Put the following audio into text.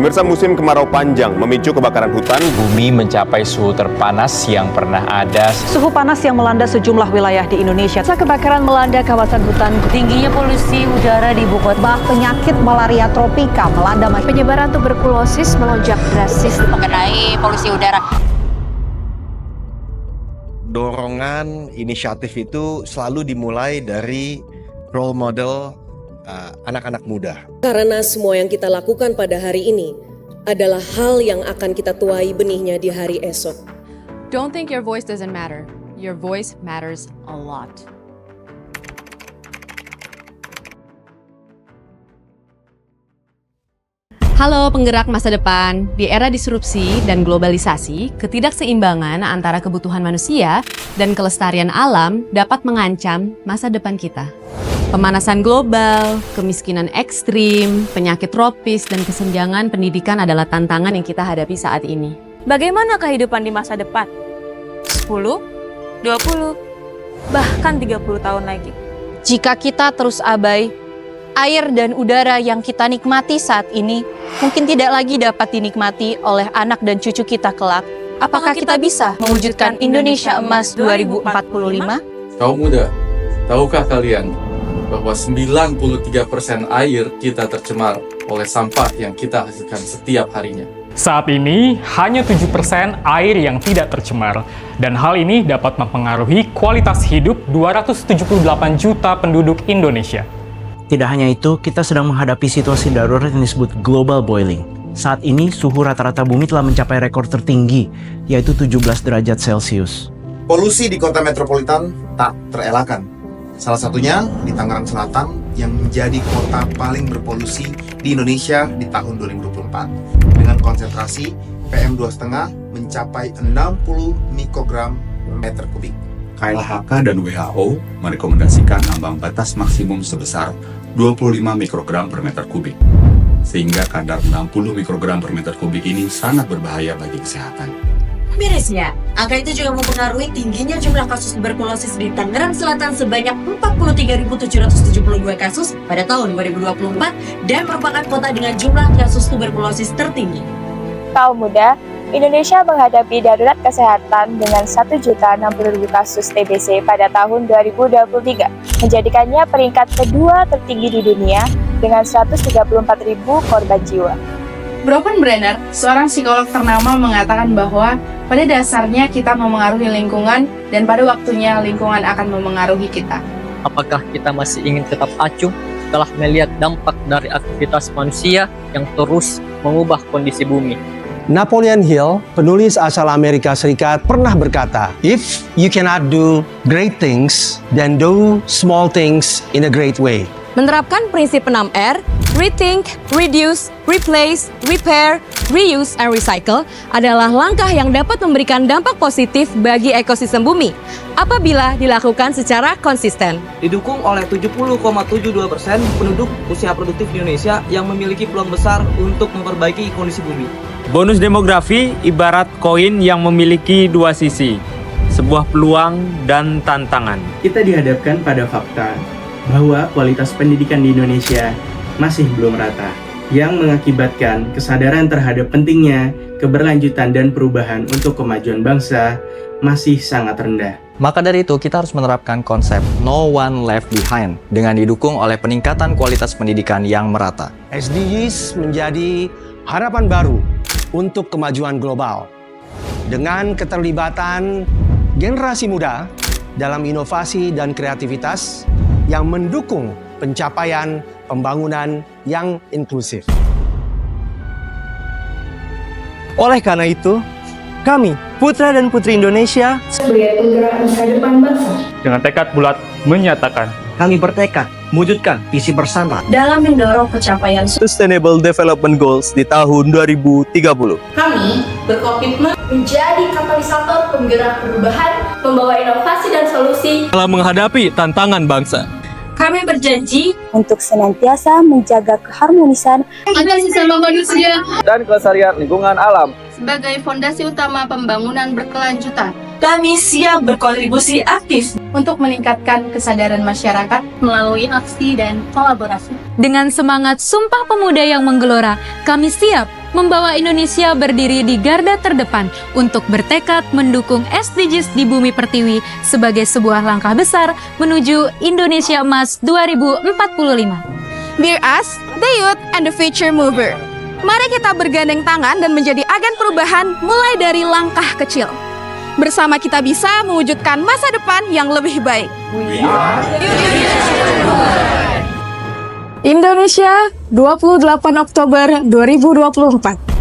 Pemirsa, musim kemarau panjang memicu kebakaran hutan. Bumi mencapai suhu terpanas yang pernah ada. Suhu panas yang melanda sejumlah wilayah di Indonesia. Kebakaran melanda kawasan hutan. Tingginya polusi udara di ibu kota. Penyakit malaria tropika melanda masyarakat. Penyebaran tuberkulosis melonjak drastis mengenai polusi udara. Dorongan inisiatif itu selalu dimulai dari role model anak-anak muda. Karena semua yang kita lakukan pada hari ini adalah hal yang akan kita tuai benihnya di hari esok. Don't think your voice doesn't matter. Your voice matters a lot. Halo penggerak masa depan, di era disrupsi dan globalisasi, ketidakseimbangan antara kebutuhan manusia dan kelestarian alam dapat mengancam masa depan kita. Pemanasan global, kemiskinan ekstrim, penyakit tropis, dan kesenjangan pendidikan adalah tantangan yang kita hadapi saat ini. Bagaimana kehidupan di masa depan? 10, 20, bahkan 30 tahun lagi. Jika kita terus abai, air dan udara yang kita nikmati saat ini mungkin tidak lagi dapat dinikmati oleh anak dan cucu kita kelak. Apakah kita bisa mewujudkan Indonesia Emas 2045? Kaum muda, tahukah kalian bahwa 93% air kita tercemar oleh sampah yang kita hasilkan setiap harinya? Saat ini, hanya 7% air yang tidak tercemar, dan hal ini dapat mempengaruhi kualitas hidup 278 juta penduduk Indonesia. Tidak hanya itu, kita sedang menghadapi situasi darurat yang disebut global boiling. Saat ini, suhu rata-rata bumi telah mencapai rekor tertinggi, yaitu 17 derajat Celcius. Polusi di kota metropolitan tak terelakkan. Salah satunya di Tangerang Selatan yang menjadi kota paling berpolusi di Indonesia di tahun 2024 dengan konsentrasi PM2,5 mencapai 60 mikrogram per meter kubik. KLHK dan WHO merekomendasikan ambang batas maksimum sebesar 25 mikrogram per meter kubik, sehingga kadar 60 mikrogram per meter kubik ini sangat berbahaya bagi kesehatan. Mirisnya, angka itu juga mempengaruhi tingginya jumlah kasus tuberkulosis di Tangerang Selatan sebanyak 43.772 kasus pada tahun 2024 dan merupakan kota dengan jumlah kasus tuberkulosis tertinggi. Kaum muda, Indonesia menghadapi darurat kesehatan dengan 1.060.000 kasus TBC pada tahun 2023, menjadikannya peringkat kedua tertinggi di dunia dengan 134.000 korban jiwa. Broken Brenner, seorang psikolog ternama, mengatakan bahwa pada dasarnya kita memengaruhi lingkungan dan pada waktunya lingkungan akan memengaruhi kita. Apakah kita masih ingin tetap acuh setelah melihat dampak dari aktivitas manusia yang terus mengubah kondisi bumi? Napoleon Hill, penulis asal Amerika Serikat, pernah berkata, "If you cannot do great things, then do small things in a great way." Menerapkan prinsip 6R, rethink, reduce, replace, repair, reuse, and recycle adalah langkah yang dapat memberikan dampak positif bagi ekosistem bumi apabila dilakukan secara konsisten. Didukung oleh 70,72% penduduk usia produktif di Indonesia yang memiliki peluang besar untuk memperbaiki kondisi bumi. Bonus demografi ibarat koin yang memiliki dua sisi, sebuah peluang dan tantangan. Kita dihadapkan pada fakta bahwa kualitas pendidikan di Indonesia masih belum rata, yang mengakibatkan kesadaran terhadap pentingnya keberlanjutan dan perubahan untuk kemajuan bangsa masih sangat rendah. Maka dari itu, kita harus menerapkan konsep No One Left Behind dengan didukung oleh peningkatan kualitas pendidikan yang merata. SDGs menjadi harapan baru untuk kemajuan global dengan keterlibatan generasi muda dalam inovasi dan kreativitas yang mendukung pencapaian pembangunan yang inklusif. Oleh karena itu, kami, putra dan putri Indonesia, sebagai penggerak masa depan bangsa, dengan tekad bulat menyatakan, kami bertekad mewujudkan visi bersama dalam mendorong pencapaian Sustainable Development Goals di tahun 2030. Kami berkomitmen menjadi katalisator penggerak perubahan, membawa inovasi dan solusi dalam menghadapi tantangan bangsa. Kami berjanji untuk senantiasa menjaga keharmonisan antar sesama manusia dan kelestarian lingkungan alam sebagai fondasi utama pembangunan berkelanjutan. kami siap berkontribusi aktif Untuk meningkatkan kesadaran masyarakat melalui aksi dan kolaborasi. Dengan semangat Sumpah Pemuda yang menggelora, kami siap membawa Indonesia berdiri di garda terdepan untuk bertekad mendukung SDGs di Bumi Pertiwi sebagai sebuah langkah besar menuju Indonesia Emas 2045. Dear us, the youth and the future mover. Mari kita bergandeng tangan dan menjadi agen perubahan mulai dari langkah kecil. Bersama kita bisa mewujudkan masa depan yang lebih baik. Indonesia, 28 Oktober 2024.